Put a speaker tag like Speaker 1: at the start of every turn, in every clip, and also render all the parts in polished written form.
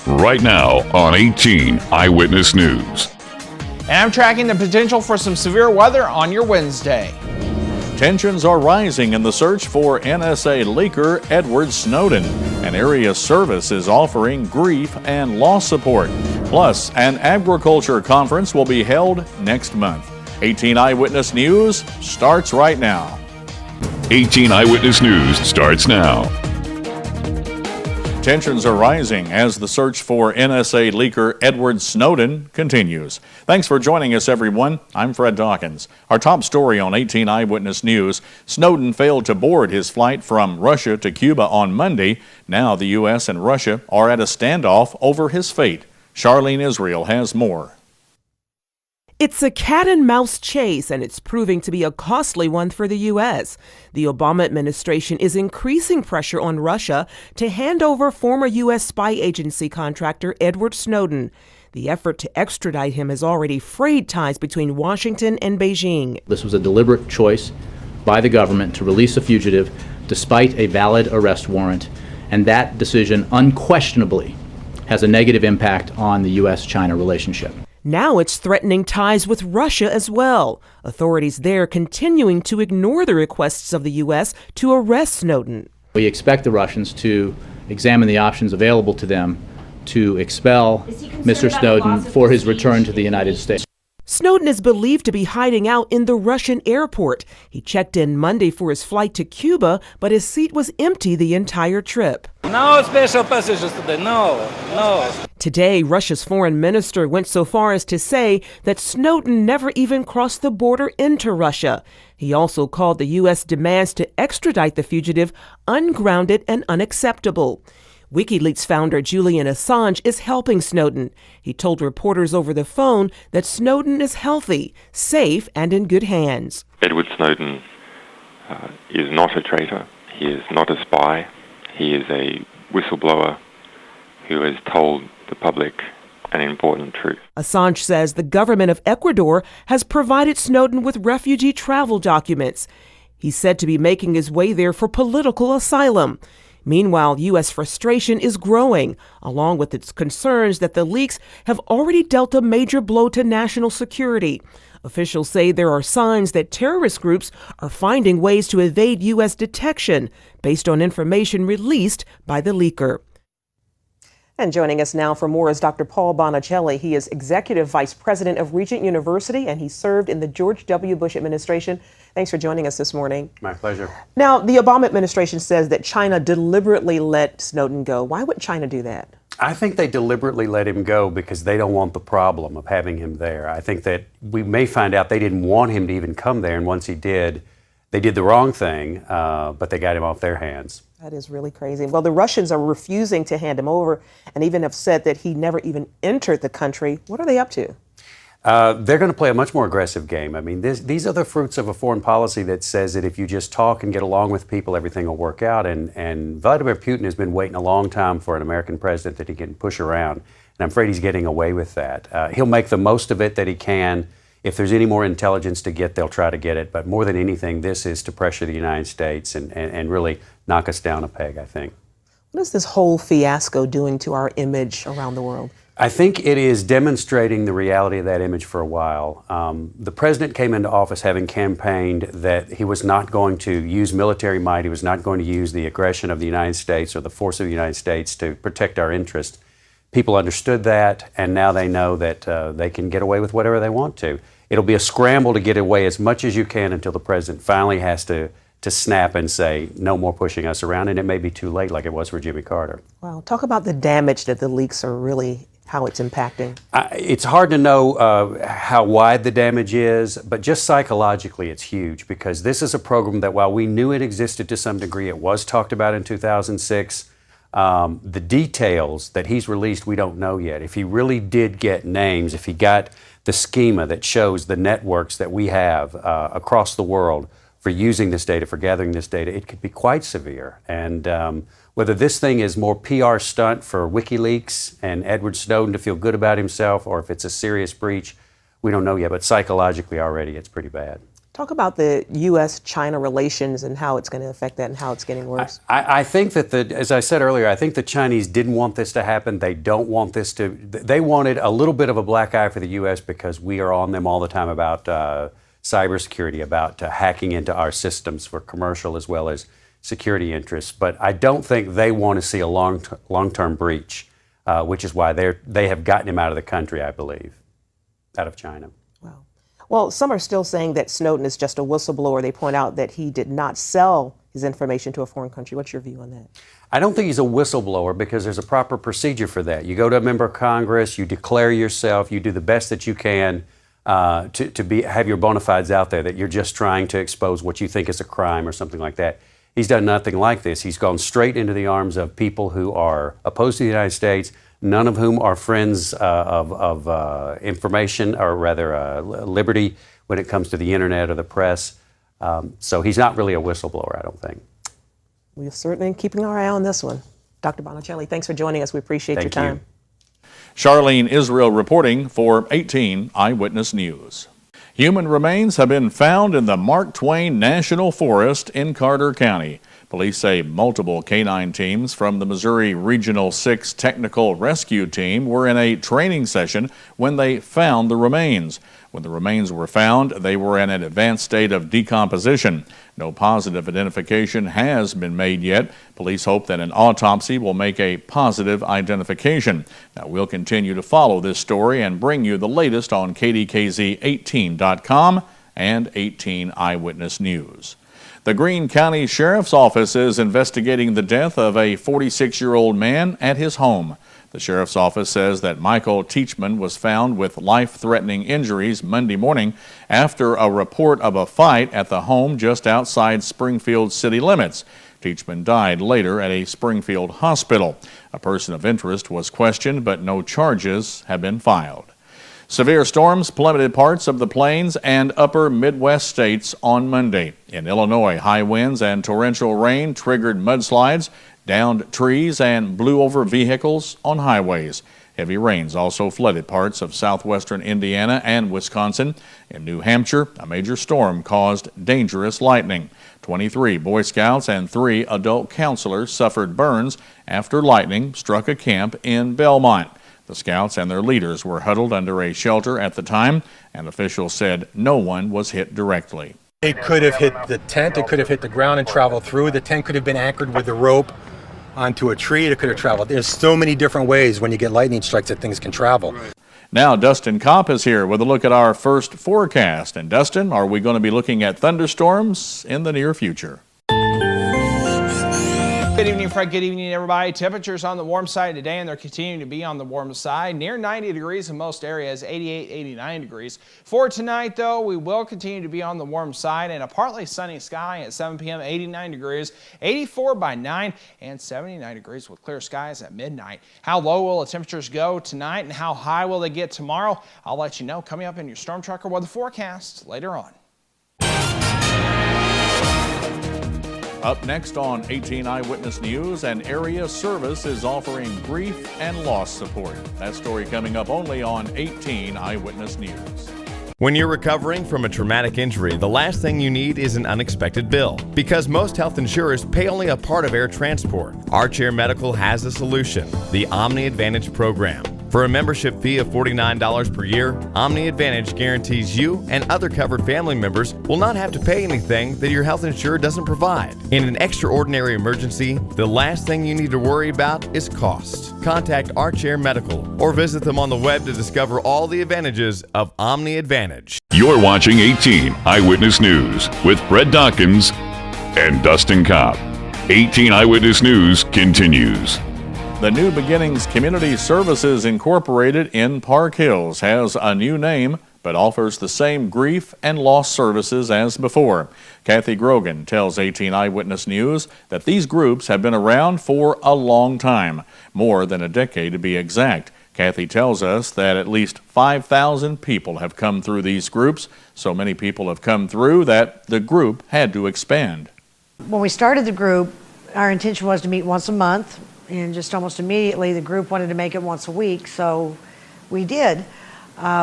Speaker 1: right now on 18 Eyewitness News.
Speaker 2: And I'm tracking the potential for some severe weather on your Wednesday.
Speaker 3: Tensions are rising in the search for NSA leaker Edward Snowden. An area service is offering grief and loss support. Plus, an agriculture conference will be held next month. 18 Eyewitness News starts right now.
Speaker 1: 18 Eyewitness News starts now.
Speaker 3: Tensions are rising as the search for NSA leaker Edward Snowden continues. Thanks for joining us, everyone. I'm Fred Dawkins. Our top story on 18 Eyewitness News: Snowden failed to board his flight from Russia to Cuba on Monday. Now the U.S. and Russia are at a standoff over his fate. Charlene Israel has more.
Speaker 4: It's a cat-and-mouse chase, and it's proving to be a costly one for the U.S. The Obama administration is increasing pressure on Russia to hand over former U.S. spy agency contractor Edward Snowden. The effort to extradite him has already frayed ties between Washington and Beijing.
Speaker 5: This was a deliberate choice by the government to release a fugitive despite a valid arrest warrant, and that decision unquestionably has a negative impact on the U.S.-China relationship.
Speaker 4: Now it's threatening ties with Russia as well. Authorities there continuing to ignore the requests of the U.S. to arrest Snowden.
Speaker 5: We expect the Russians to examine the options available to them to expel Mr. Snowden for his return to the United States.
Speaker 4: Snowden is believed to be hiding out in the Russian airport. He checked in Monday for his flight to Cuba, but his seat was empty the entire trip.
Speaker 6: No special passengers today, no.
Speaker 4: Today, Russia's foreign minister went so far as to say that Snowden never even crossed the border into Russia. He also called the U.S. demands to extradite the fugitive ungrounded and unacceptable. WikiLeaks founder Julian Assange is helping Snowden. He told reporters over the phone that Snowden is healthy, safe, and in good hands.
Speaker 7: Edward Snowden is not a traitor. He is not a spy. He is a whistleblower who has told the public an important truth.
Speaker 4: Assange says the government of Ecuador has provided Snowden with refugee travel documents. He's said to be making his way there for political asylum. Meanwhile, U.S. frustration is growing, along with its concerns that the leaks have already dealt a major blow to national security. Officials say there are signs that terrorist groups are finding ways to evade U.S. detection based on information released by the leaker. And joining us now for more is Dr. Paul Bonicelli. He is Executive Vice President of Regent University, and he served in the George W. Bush administration. Thanks for joining us this morning.
Speaker 8: My pleasure.
Speaker 4: Now, the Obama administration says that China deliberately let Snowden go. Why would China do that?
Speaker 8: I think they deliberately let him go because they don't want the problem of having him there. I think that we may find out they didn't want him to even come there, and once he did, they did the wrong thing, but they got him off their hands.
Speaker 4: That is really crazy. Well, the Russians are refusing to hand him over and even have said that he never even entered the country. What are they up to?
Speaker 8: They're going to play a much more aggressive game. I mean, these are the fruits of a foreign policy that says that if you just talk and get along with people, everything will work out. And Vladimir Putin has been waiting a long time for an American president that he can push around. And I'm afraid he's getting away with that. He'll make the most of it that he can. If there's any more intelligence to get, they'll try to get it. But more than anything, this is to pressure the United States and really knock us down a peg, I think.
Speaker 4: What is this whole fiasco doing to our image around the world?
Speaker 8: I think it is demonstrating the reality of that image for a while. The president came into office having campaigned that he was not going to use military might, he was not going to use the aggression of the United States or the force of the United States to protect our interests. People understood that, and now they know that they can get away with whatever they want to. It'll be a scramble to get away as much as you can until the president finally has to snap and say, no more pushing us around, and it may be too late like it was for Jimmy Carter.
Speaker 4: Wow. Talk about the damage that the leaks are really, how it's impacting.
Speaker 8: It's hard to know how wide the damage is, but just psychologically it's huge because this is a program that while we knew it existed to some degree, it was talked about in 2006. The details that he's released, we don't know yet. If he really did get names, if he got the schema that shows the networks that we have across the world for using this data, for gathering this data, it could be quite severe. And whether this thing is more PR stunt for WikiLeaks and Edward Snowden to feel good about himself, or if it's a serious breach, we don't know yet. But psychologically already, it's pretty bad.
Speaker 4: Talk about the U.S.-China relations and how it's going to affect that and how it's getting worse.
Speaker 8: I think that, as I said earlier, I think the Chinese didn't want this to happen. They don't want this to. They wanted a little bit of a black eye for the U.S. because we are on them all the time about cybersecurity, about hacking into our systems for commercial as well as security interests. But I don't think they want to see a long-term breach, which is why they have gotten him out of the country, I believe, out of China.
Speaker 4: Wow. Well, some are still saying that Snowden is just a whistleblower. They point out that he did not sell his information to a foreign country. What's your view on that?
Speaker 8: I don't think he's a whistleblower because there's a proper procedure for that. You go to a member of Congress, you declare yourself, you do the best that you can to have your bona fides out there, that you're just trying to expose what you think is a crime or something like that. He's done nothing like this. He's gone straight into the arms of people who are opposed to the United States, none of whom are friends of information, or rather liberty when it comes to the internet or the press. So he's not really a whistleblower, I don't think.
Speaker 4: We're certainly keeping our eye on this one. Dr. Bonicelli, thanks for joining us. We appreciate your time.
Speaker 3: Charlene Israel reporting for 18 Eyewitness News. Human remains have been found in the Mark Twain National Forest in Carter County. Police say multiple canine teams from the Missouri Regional 6 Technical Rescue Team were in a training session when they found the remains. When the remains were found, they were in an advanced state of decomposition. No positive identification has been made yet. Police hope that an autopsy will make a positive identification. Now, we'll continue to follow this story and bring you the latest on KDKZ18.com and 18 Eyewitness News. The Greene County Sheriff's Office is investigating the death of a 46-year-old man at his home. The Sheriff's Office says that Michael Teachman was found with life-threatening injuries Monday morning after a report of a fight at the home just outside Springfield city limits. Teachman died later at a Springfield hospital. A person of interest was questioned, but no charges have been filed. Severe storms plummeted parts of the Plains and upper Midwest states on Monday. In Illinois, high winds and torrential rain triggered mudslides, downed trees, and blew over vehicles on highways. Heavy rains also flooded parts of southwestern Indiana and Wisconsin. In New Hampshire, a major storm caused dangerous lightning. 23 Boy Scouts and 3 adult counselors suffered burns after lightning struck a camp in Belmont. The scouts and their leaders were huddled under a shelter at the time, and officials said no one was hit directly.
Speaker 9: It could have hit the tent, it could have hit the ground and traveled through. The tent could have been anchored with a rope onto a tree, it could have traveled. There's so many different ways when you get lightning strikes that things can travel.
Speaker 3: Now Dustin Kopp is here with a look at our first forecast. And Dustin, are we going to be looking at thunderstorms in the near future?
Speaker 2: Good evening, Fred. Good evening, everybody. Temperatures on the warm side today, and they're continuing to be on the warm side. Near 90 degrees in most areas, 88, 89 degrees. For tonight, though, we will continue to be on the warm side and a partly sunny sky at 7 p.m., 89 degrees, 84 by 9, and 79 degrees with clear skies at midnight. How low will the temperatures go tonight and how high will they get tomorrow? I'll let you know coming up in your Storm Tracker weather forecast later on.
Speaker 3: Up next on 18 Eyewitness News, an area service is offering grief and loss support. That story coming up only on 18 Eyewitness News.
Speaker 10: When you're recovering from a traumatic injury, the last thing you need is an unexpected bill. Because most health insurers pay only a part of air transport, Archair Medical has a solution, the Omni Advantage program. For a membership fee of $49 per year, Omni Advantage guarantees you and other covered family members will not have to pay anything that your health insurer doesn't provide. In an extraordinary emergency, the last thing you need to worry about is cost. Contact Archair Medical or visit them on the web to discover all the advantages of Omni Advantage.
Speaker 1: You're watching 18 Eyewitness News with Fred Dawkins and Dustin Kopp. 18 Eyewitness News continues.
Speaker 3: The New Beginnings Community Services Incorporated in Park Hills has a new name but offers the same grief and loss services as before. Kathy Grogan tells 18 Eyewitness News that these groups have been around for a long time, more than a decade to be exact. Kathy tells us that at least 5,000 people have come through these groups. So many people have come through that the group had to expand.
Speaker 11: When we started the group, our intention was to meet once a month. And just almost immediately, the group wanted to make it once a week, so we did.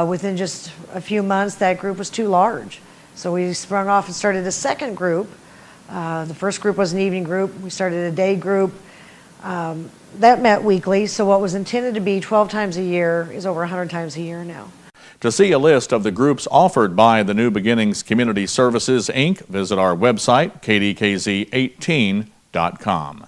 Speaker 11: Within just a few months, that group was too large. So we sprung off and started a second group. The first group was an evening group. We started a day group that met weekly. So what was intended to be 12 times a year is over 100 times a year now.
Speaker 3: To see a list of the groups offered by the New Beginnings Community Services, Inc., visit our website, kdkz18.com.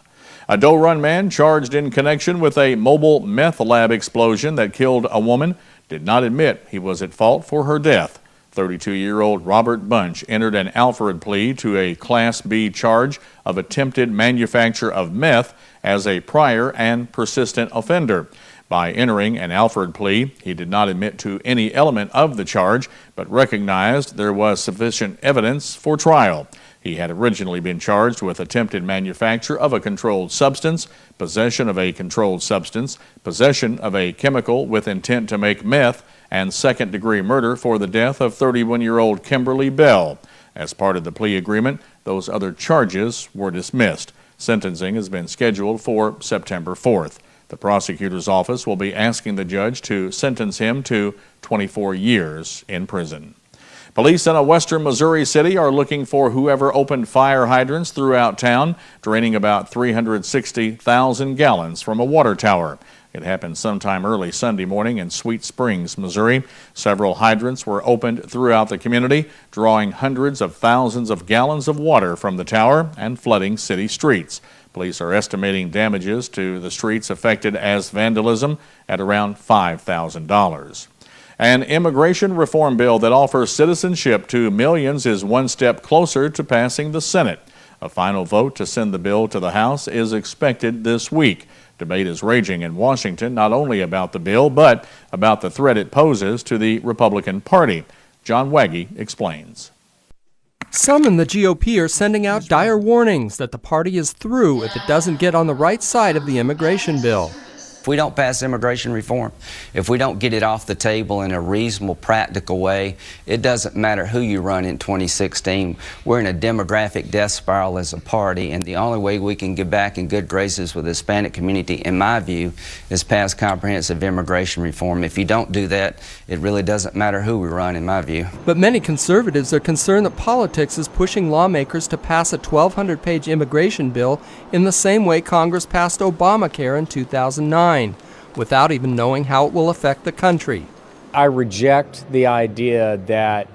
Speaker 3: A Doe Run man charged in connection with a mobile meth lab explosion that killed a woman did not admit he was at fault for her death. 32-year-old Robert Bunch entered an Alfred plea to a Class B charge of attempted manufacture of meth as a prior and persistent offender. By entering an Alfred plea, he did not admit to any element of the charge, but recognized there was sufficient evidence for trial. He had originally been charged with attempted manufacture of a controlled substance, possession of a controlled substance, possession of a chemical with intent to make meth, and second-degree murder for the death of 31-year-old Kimberly Bell. As part of the plea agreement, those other charges were dismissed. Sentencing has been scheduled for September 4th. The prosecutor's office will be asking the judge to sentence him to 24 years in prison. Police in a western Missouri city are looking for whoever opened fire hydrants throughout town, draining about 360,000 gallons from a water tower. It happened sometime early Sunday morning in Sweet Springs, Missouri. Several hydrants were opened throughout the community, drawing hundreds of thousands of gallons of water from the tower and flooding city streets. Police are estimating damages to the streets affected as vandalism at around $5,000. An immigration reform bill that offers citizenship to millions is one step closer to passing the Senate. A final vote to send the bill to the House is expected this week. Debate is raging in Washington not only about the bill, but about the threat it poses to the Republican Party. John Waggy explains.
Speaker 12: Some in the GOP are sending out dire warnings that the party is through if it doesn't get on the right side of the immigration bill.
Speaker 13: If we don't pass immigration reform, if we don't get it off the table in a reasonable, practical way, it doesn't matter who you run in 2016. We're in a demographic death spiral as a party, and the only way we can get back in good graces with the Hispanic community, in my view, is pass comprehensive immigration reform. If you don't do that, it really doesn't matter who we run, in my view.
Speaker 12: But many conservatives are concerned that politics is pushing lawmakers to pass a 1,200-page immigration bill in the same way Congress passed Obamacare in 2009. Without even knowing how it will affect the country.
Speaker 14: I reject the idea that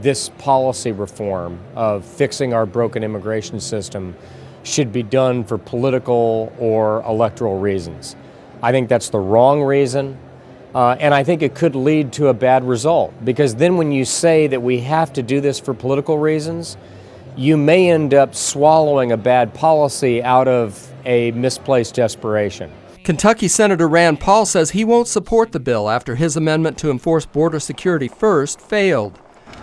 Speaker 14: this policy reform of fixing our broken immigration system should be done for political or electoral reasons. I think that's the wrong reason, and I think it could lead to a bad result, because then when you say that we have to do this for political reasons, you may end up swallowing a bad policy out of a misplaced desperation.
Speaker 12: Kentucky Senator Rand Paul says he won't support the bill after his amendment to enforce border security first failed.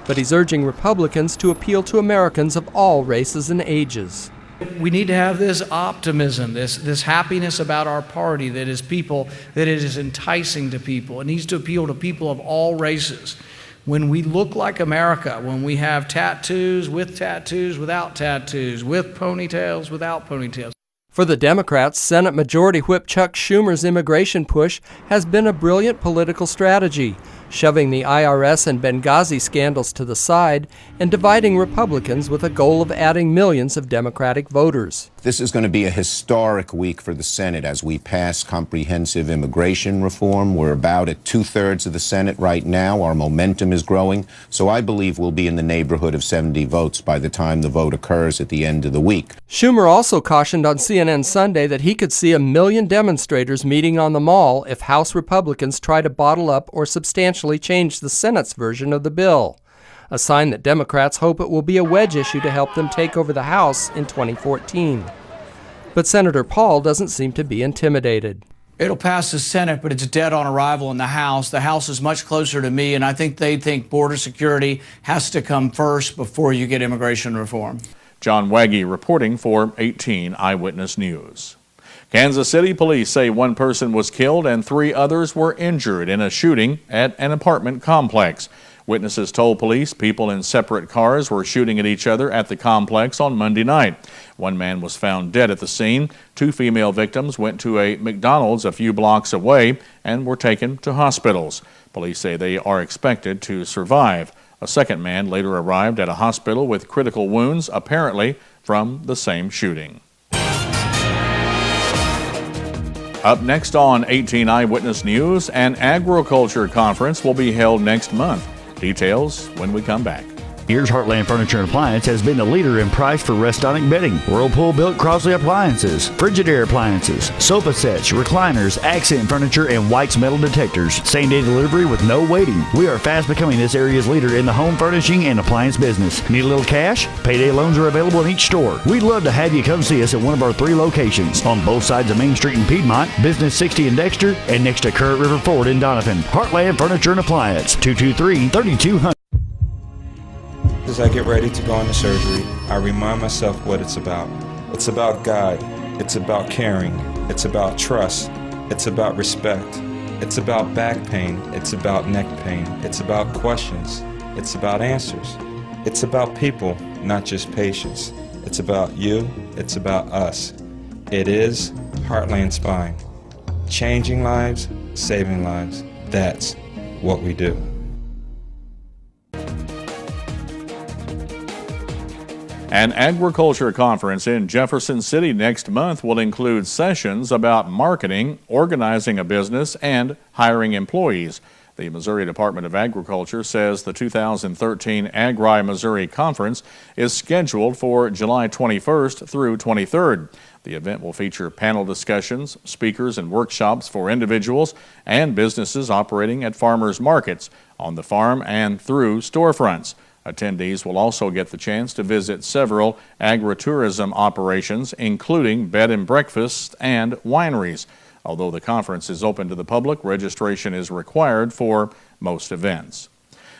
Speaker 12: But he's urging Republicans to appeal to Americans of all races and ages.
Speaker 15: We need to have this optimism, this happiness about our party that is people, that it is enticing to people. It needs to appeal to people of all races. When we look like America, when we have tattoos, without tattoos, with ponytails, without ponytails.
Speaker 12: For the Democrats, Senate Majority Whip Chuck Schumer's immigration push has been a brilliant political strategy, shoving the IRS and Benghazi scandals to the side and dividing Republicans with a goal of adding millions of Democratic voters.
Speaker 16: This is going to be a historic week for the Senate as we pass comprehensive immigration reform. We're about at 2/3 of the Senate right now. Our momentum is growing, so I believe we'll be in the neighborhood of 70 votes by the time the vote occurs at the end of the week.
Speaker 12: Schumer also cautioned on CNN Sunday that he could see 1 million demonstrators meeting on the Mall if House Republicans try to bottle up or substantially change the Senate's version of the bill, a sign that Democrats hope it will be a wedge issue to help them take over the House in 2014. But Senator Paul doesn't seem to be intimidated.
Speaker 15: It'll pass the Senate, but it's dead on arrival in the House. The House is much closer to me, and I think they think border security has to come first before you get immigration reform.
Speaker 3: John Waggy reporting for 18 Eyewitness News. Kansas City police say one person was killed and 3 others were injured in a shooting at an apartment complex. Witnesses told police people in separate cars were shooting at each other at the complex on Monday night. One man was found dead at the scene. 2 female victims went to a McDonald's a few blocks away and were taken to hospitals. Police say they are expected to survive. A second man later arrived at a hospital with critical wounds, apparently from the same shooting. Up next on 18 Eyewitness News, an agriculture conference will be held next month. Details when we come back.
Speaker 17: Here's Heartland Furniture and Appliance has been the leader in price for Restonic bedding. Whirlpool built Crosley appliances, Frigidaire appliances, sofa sets, recliners, accent furniture, and White's metal detectors. Same day delivery with no waiting. We are fast becoming this area's leader in the home furnishing and appliance business. Need a little cash? Payday loans are available in each store. We'd love to have you come see us at one of our 3 locations on both sides of Main Street in Piedmont, Business 60 in Dexter, and next to Current River Ford in Donovan. Heartland Furniture and Appliance, 223-3200.
Speaker 18: As I get ready to go into surgery, I remind myself what it's about. It's about God. It's about caring. It's about trust. It's about respect. It's about back pain. It's about neck pain. It's about questions. It's about answers. It's about people, not just patients. It's about you. It's about us. It is Heartland Spine. Changing lives, saving lives. That's what we do.
Speaker 3: An agriculture conference in Jefferson City next month will include sessions about marketing, organizing a business, and hiring employees. The Missouri Department of Agriculture says the 2013 Agri Missouri Conference is scheduled for July 21st through 23rd. The event will feature panel discussions, speakers, and workshops for individuals and businesses operating at farmers markets, on the farm, and through storefronts. Attendees will also get the chance to visit several agritourism operations, including bed and breakfasts and wineries. Although the conference is open to the public, registration is required for most events.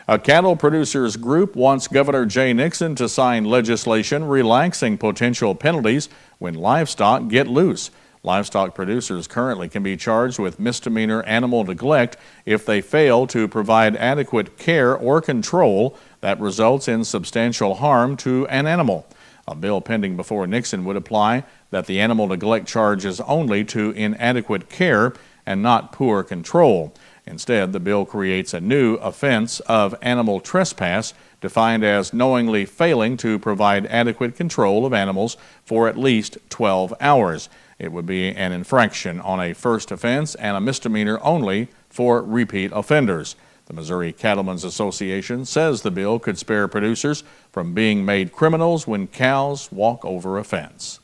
Speaker 3: A cattle producers group wants Governor Jay Nixon to sign legislation relaxing potential penalties when livestock get loose. Livestock producers currently can be charged with misdemeanor animal neglect if they fail to provide adequate care or control that results in substantial harm to an animal. A bill pending before Nixon would apply that the animal neglect charge is only to inadequate care and not poor control. Instead, the bill creates a new offense of animal trespass, defined as knowingly failing to provide adequate control of animals for at least 12 hours. It would be an infraction on a first offense and a misdemeanor only for repeat offenders. The Missouri Cattlemen's Association says the bill could spare producers from being made criminals when cows walk over a fence.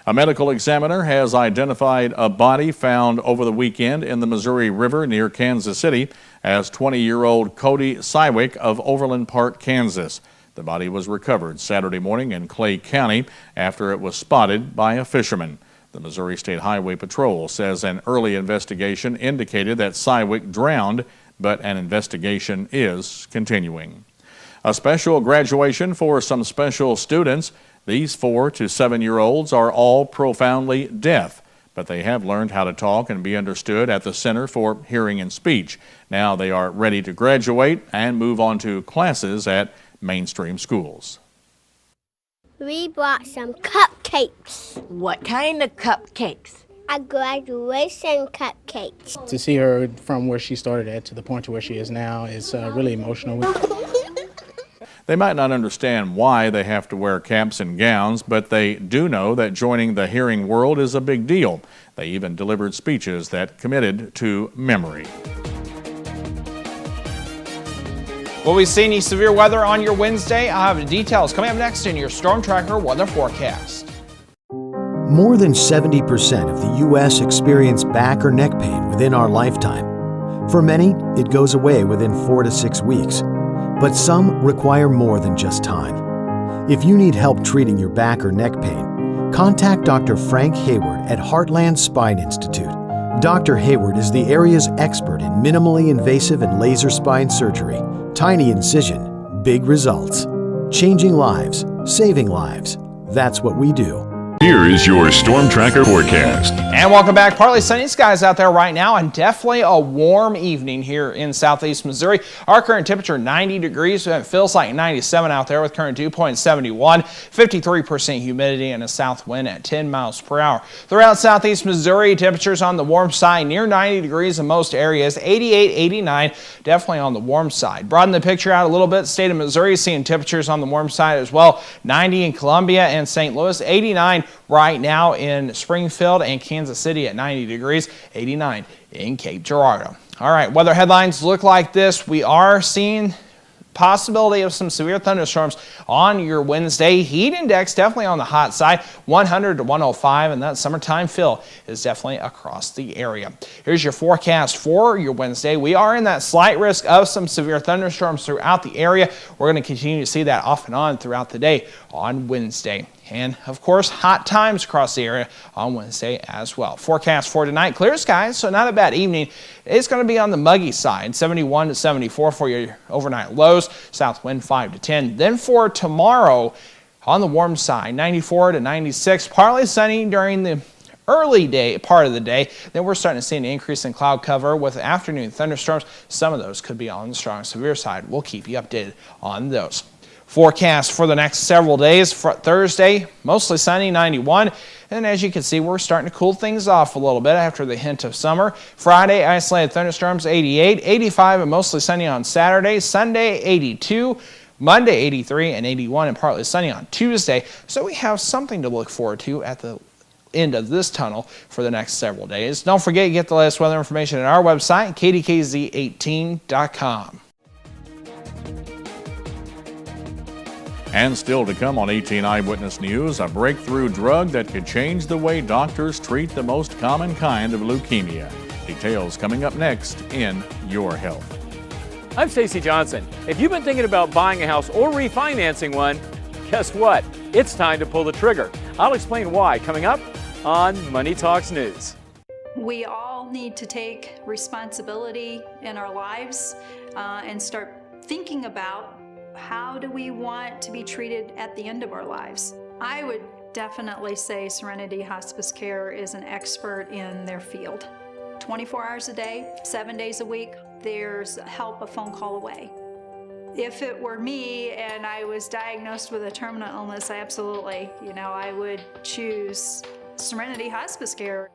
Speaker 3: A medical examiner has identified a body found over the weekend in the Missouri River near Kansas City as 20-year-old Cody Sywick of Overland Park, Kansas. The body was recovered Saturday morning in Clay County after it was spotted by a fisherman. The Missouri State Highway Patrol says an early investigation indicated that Sywick drowned, but an investigation is continuing. A special graduation for some special students. These 4 to 7-year-olds are all profoundly deaf, but they have learned how to talk and be understood at the Center for Hearing and Speech. Now they are ready to graduate and move on to classes at mainstream schools.
Speaker 19: We brought some cupcakes.
Speaker 20: What kind of cupcakes?
Speaker 19: A graduation cupcakes.
Speaker 21: To see her from where she started at to the point to where she is now is really emotional.
Speaker 3: They might not understand why they have to wear caps and gowns, but they do know that joining the hearing world is a big deal. They even delivered speeches that committed to memory.
Speaker 2: Will we see any severe weather on your Wednesday? I'll have the details coming up next in your Storm Tracker weather forecast.
Speaker 22: More than 70% of the U.S. experience back or neck pain within our lifetime. For many, it goes away within 4 to 6 weeks, but some require more than just time. If you need help treating your back or neck pain, contact Dr. Frank Hayward at Heartland Spine Institute. Dr. Hayward is the area's expert in minimally invasive and laser spine surgery. Tiny incision, big results. Changing lives, saving lives. That's what we do.
Speaker 1: Here is your Storm Tracker forecast.
Speaker 2: And welcome back. Partly sunny skies out there right now, and definitely a warm evening here in southeast Missouri. Our current temperature 90 degrees. It feels like 97 out there with current dew point 71, 53% humidity, and a south wind at 10 miles per hour. Throughout southeast Missouri, temperatures on the warm side near 90 degrees in most areas, 88, 89, definitely on the warm side. Broaden the picture out a little bit. State of Missouri seeing temperatures on the warm side as well. 90 in Columbia and St. Louis, 89 right now in Springfield and Kansas City at 90 degrees, 89 in Cape Girardeau. All right, weather headlines look like this. We are seeing possibility of some severe thunderstorms on your Wednesday. Heat index definitely on the hot side, 100 to 105, and that summertime feel is definitely across the area. Here's your forecast for your Wednesday. We are in that slight risk of some severe thunderstorms throughout the area. We're going to continue to see that off and on throughout the day on Wednesday. And of course, hot times across the area on Wednesday as well. Forecast for tonight, clear skies, so not a bad evening. It's going to be on the muggy side, 71 to 74 for your overnight lows, south wind 5 to 10. Then for tomorrow, on the warm side, 94 to 96, partly sunny during the early day part of the day. Then we're starting to see an increase in cloud cover with afternoon thunderstorms. Some of those could be on the strong severe side. We'll keep you updated on those. Forecast for the next several days. Thursday, mostly sunny, 91. And as you can see, we're starting to cool things off a little bit after the hint of summer. Friday, isolated thunderstorms, 88, 85, and mostly sunny on Saturday. Sunday, 82. Monday, 83 and 81, and partly sunny on Tuesday. So we have something to look forward to at the end of this tunnel for the next several days. Don't forget, get the latest weather information at our website, kdkz18.com.
Speaker 3: And still to come on 18 Eyewitness News, a breakthrough drug that could change the way doctors treat the most common kind of leukemia. Details coming up next in Your Health.
Speaker 5: I'm Stacey Johnson. If you've been thinking about buying a house or refinancing one, guess what? It's time to pull the trigger. I'll explain why coming up on Money Talks News.
Speaker 6: We all need to take responsibility in our lives and start thinking about how do we want to be treated at the end of our lives. I would definitely say Serenity Hospice Care is an expert in their field. 24 hours a day, 7 days a week, there's help a phone call away. If it were me and I was diagnosed with a terminal illness, absolutely, I would choose Serenity Hospice Care.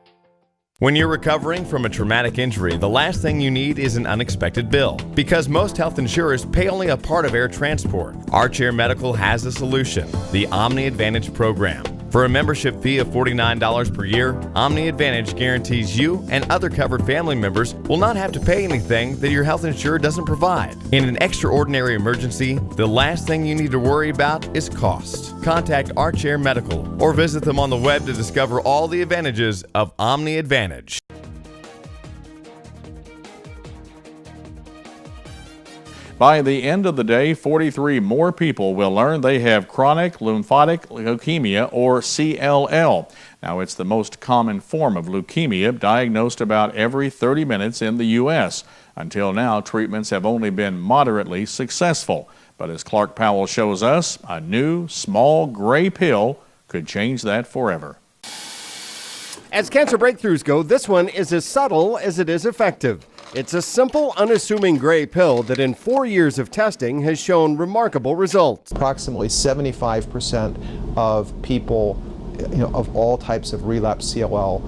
Speaker 10: When you're recovering from a traumatic injury, the last thing you need is an unexpected bill. Because most health insurers pay only a part of air transport, Archair Medical has a solution, the Omni Advantage program. For a membership fee of $49 per year, Omni Advantage guarantees you and other covered family members will not have to pay anything that your health insurer doesn't provide. In an extraordinary emergency, the last thing you need to worry about is cost. Contact Archair Medical or visit them on the web to discover all the advantages of Omni Advantage.
Speaker 3: By the end of the day, 43 more people will learn they have chronic lymphatic leukemia, or CLL. Now, it's the most common form of leukemia, diagnosed about every 30 minutes in the U.S. Until now, treatments have only been moderately successful. But as Clark Powell shows us, a new, small, gray pill could change that forever.
Speaker 23: As cancer breakthroughs go, this one is as subtle as it is effective. It's a simple, unassuming gray pill that in 4 years of testing has shown remarkable results.
Speaker 24: Approximately 75% of people, of all types of relapse CLL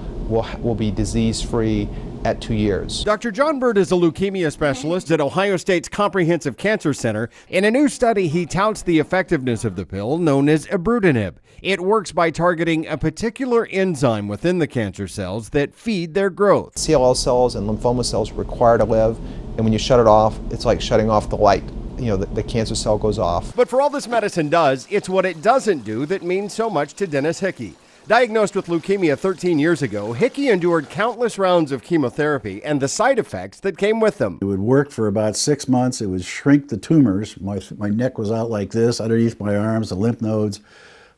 Speaker 24: will be disease-free at 2 years.
Speaker 23: Dr. John Bird is a leukemia specialist at Ohio State's Comprehensive Cancer Center. In a new study, he touts the effectiveness of the pill known as ibrutinib. It works by targeting a particular enzyme within the cancer cells that feed their growth.
Speaker 24: CLL cells and lymphoma cells require to live, and when you shut it off, it's like shutting off the light. The cancer cell goes off.
Speaker 23: But for all this medicine does, it's what it doesn't do that means so much to Dennis Hickey. Diagnosed with leukemia 13 years ago, Hickey endured countless rounds of chemotherapy and the side effects that came with them.
Speaker 25: It would work for about 6 months. It would shrink the tumors. My neck was out like this, underneath my arms, the lymph nodes.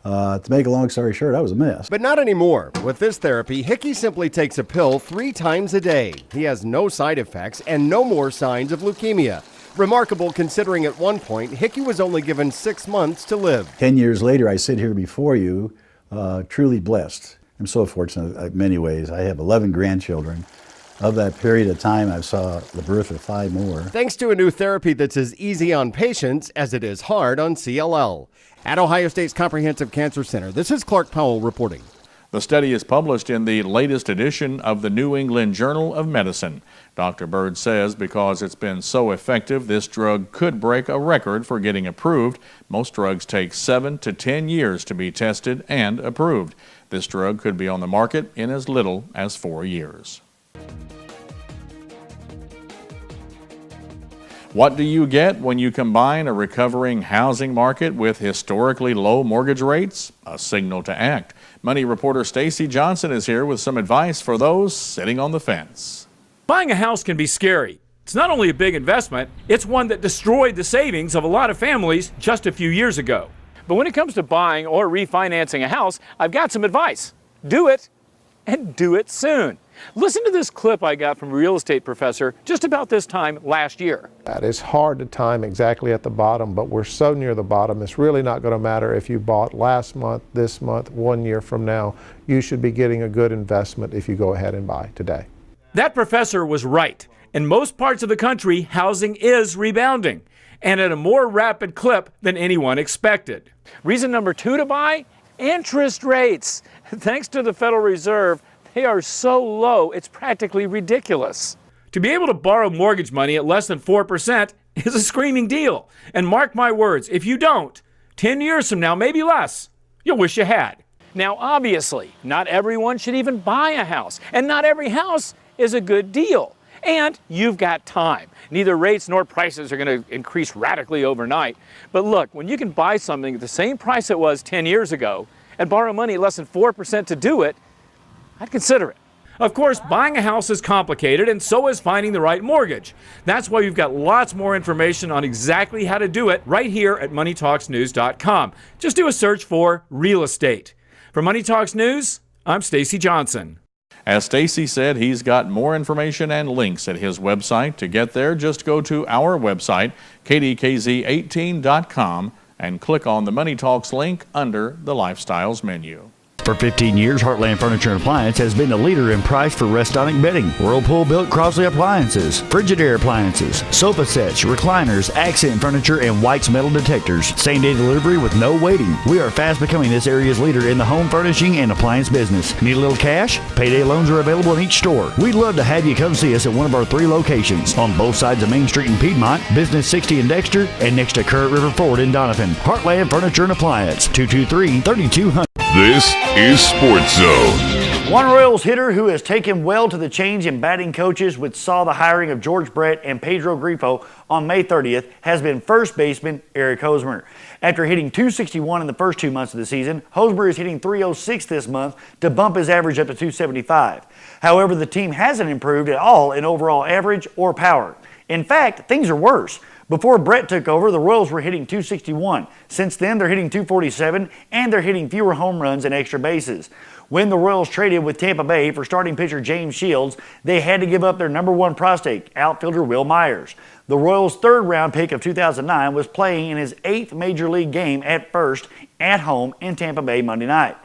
Speaker 25: To make a long story short, I was a mess.
Speaker 23: But not anymore. With this therapy, Hickey simply takes a pill 3 times a day. He has no side effects and no more signs of leukemia. Remarkable considering at one point, Hickey was only given 6 months to live.
Speaker 25: 10 years later, I sit here before you, truly blessed. I'm so fortunate in many ways. I have 11 grandchildren. Of that period of time, I saw the birth of 5 more.
Speaker 23: Thanks to a new therapy that's as easy on patients as it is hard on CLL. At Ohio State's Comprehensive Cancer Center, this is Clark Powell reporting.
Speaker 3: The study is published in the latest edition of the New England Journal of Medicine. Dr. Bird says because it's been so effective, this drug could break a record for getting approved. Most drugs take 7 to 10 years to be tested and approved. This drug could be on the market in as little as 4 years. What do you get when you combine a recovering housing market with historically low mortgage rates? A signal to act. Money reporter Stacy Johnson is here with some advice for those sitting on the fence.
Speaker 5: Buying a house can be scary. It's not only a big investment, it's one that destroyed the savings of a lot of families just a few years ago. But when it comes to buying or refinancing a house, I've got some advice. Do it, and do it soon. Listen to this clip I got from a real estate professor just about this time last year.
Speaker 4: It's hard to time exactly at the bottom, but we're so near the bottom, it's really not going to matter if you bought last month, this month, 1 year from now. You should be getting a good investment if you go ahead and buy today.
Speaker 5: That professor was right. In most parts of the country, housing is rebounding, and at a more rapid clip than anyone expected. Reason number 2 to buy? Interest rates. Thanks to the Federal Reserve, they are so low, it's practically ridiculous. To be able to borrow mortgage money at less than 4% is a screaming deal. And mark my words, if you don't, 10 years from now, maybe less, you'll wish you had. Now, obviously, not everyone should even buy a house, and not every house is a good deal. And you've got time. Neither rates nor prices are going to increase radically overnight. But look, when you can buy something at the same price it was 10 years ago and borrow money at less than 4% to do it, I'd consider it. Of course, buying a house is complicated, and so is finding the right mortgage. That's why we've got lots more information on exactly how to do it right here at MoneyTalksNews.com. Just do a search for real estate. For Money Talks News, I'm Stacy Johnson.
Speaker 3: As Stacy said, he's got more information and links at his website. To get there, just go to our website, KDKZ18.com, and click on the Money Talks link under the Lifestyles menu.
Speaker 17: For 15 years, Heartland Furniture and Appliance has been the leader in price for Restonic bedding. Whirlpool built Crosley appliances, Frigidaire appliances, sofa sets, recliners, accent furniture, and White's metal detectors. Same-day delivery with no waiting. We are fast becoming this area's leader in the home furnishing and appliance business. Need a little cash? Payday loans are available in each store. We'd love to have you come see us at one of our 3 locations on both sides of Main Street in Piedmont, Business 60 in Dexter, and next to Current River Ford in Donovan. Heartland Furniture and Appliance, 223-3200.
Speaker 1: This is Sports Zone.
Speaker 7: One Royals hitter who has taken well to the change in batting coaches, which saw the hiring of George Brett and Pedro Grifo on May 30th, has been first baseman Eric Hosmer. After hitting .261 in the first 2 months of the season, Hosmer is hitting .306 this month to bump his average up to .275. However, the team hasn't improved at all in overall average or power. In fact, things are worse. Before Brett took over, the Royals were hitting .261. Since then, they're hitting .247, and they're hitting fewer home runs and extra bases. When the Royals traded with Tampa Bay for starting pitcher James Shields, they had to give up their #1 prospect, outfielder Will Myers. The Royals' 3rd-round pick of 2009 was playing in his 8th Major League game at first at home in Tampa Bay Monday night.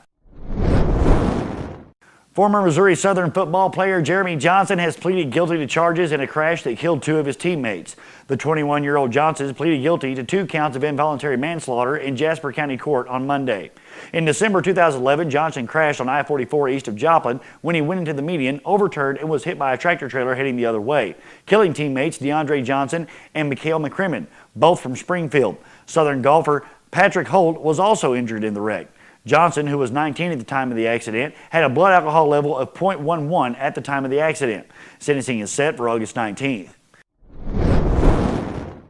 Speaker 7: Former Missouri Southern football player Jeremy Johnson has pleaded guilty to charges in a crash that killed 2 of his teammates. The 21-year-old Johnson pleaded guilty to 2 counts of involuntary manslaughter in Jasper County Court on Monday. In December 2011, Johnson crashed on I-44 east of Joplin when he went into the median, overturned, and was hit by a tractor trailer heading the other way, killing teammates DeAndre Johnson and Mikhail McCrimmon, both from Springfield. Southern golfer Patrick Holt was also injured in the wreck. Johnson, who was 19 at the time of the accident, had a blood alcohol level of .11 at the time of the accident. Sentencing is set for August 19th.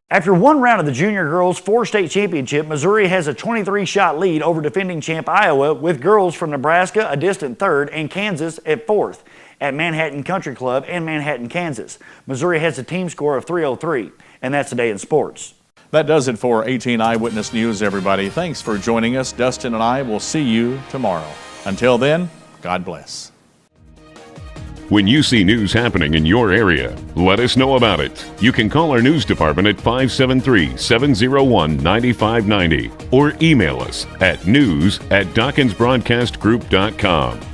Speaker 7: After one round of the junior girls' 4-state championship, Missouri has a 23-shot lead over defending champ Iowa, with girls from Nebraska a distant 3rd and Kansas at 4th at Manhattan Country Club in Manhattan, Kansas. Missouri has a team score of 303, and that's Today in Sports.
Speaker 3: That does it for 18 Eyewitness News, everybody. Thanks for joining us. Dustin and I will see you tomorrow. Until then, God bless.
Speaker 1: When you see news happening in your area, let us know about it. You can call our news department at 573-701-9590 or email us at news@DawkinsBroadcastGroup.com.